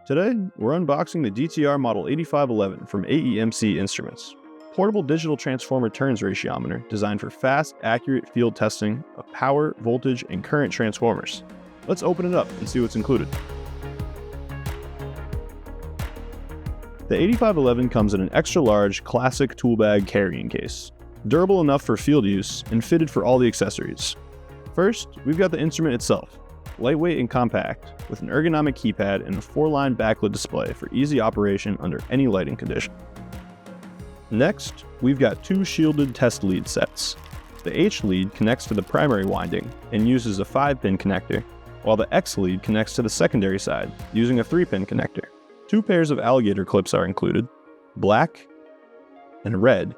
Today, we're unboxing the DTR Model 8511 from AEMC Instruments. Portable digital transformer turns ratiometer designed for fast, accurate field testing of power, voltage, and current transformers. Let's open it up and see what's included. The 8511 comes in an extra-large, classic tool bag carrying case, durable enough for field use and fitted for all the accessories. First, we've got the instrument itself, lightweight and compact, with an ergonomic keypad and a 4-line backlit display for easy operation under any lighting condition. Next, we've got two shielded test lead sets. The H lead connects to the primary winding and uses a 5-pin connector, while the X lead connects to the secondary side using a 3-pin connector. Two pairs of alligator clips are included, black and red,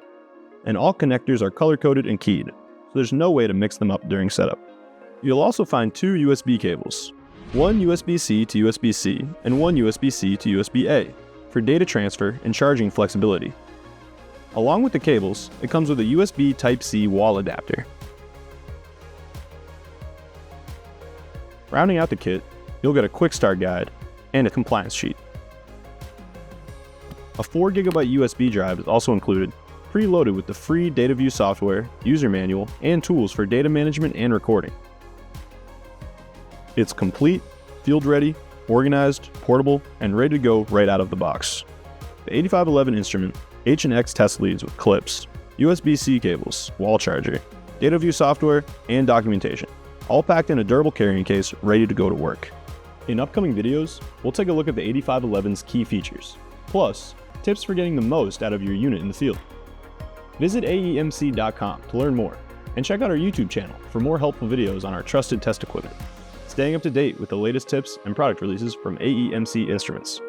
and all connectors are color-coded and keyed, so there's no way to mix them up during setup. You'll also find two USB cables, one USB-C to USB-C and one USB-C to USB-A for data transfer and charging flexibility. Along with the cables, it comes with a USB Type-C wall adapter. Rounding out the kit, you'll get a quick start guide and a compliance sheet. A 4GB USB drive is also included, preloaded with the free DataView software, user manual, and tools for data management and recording. It's complete, field-ready, organized, portable, and ready to go right out of the box. The 8511 instrument, H and X test leads with clips, USB-C cables, wall charger, DataView software, and documentation, all packed in a durable carrying case ready to go to work. In upcoming videos, we'll take a look at the 8511's key features, plus tips for getting the most out of your unit in the field. Visit AEMC.com to learn more, and check out our YouTube channel for more helpful videos on our trusted test equipment. Staying up to date with the latest tips and product releases from AEMC Instruments.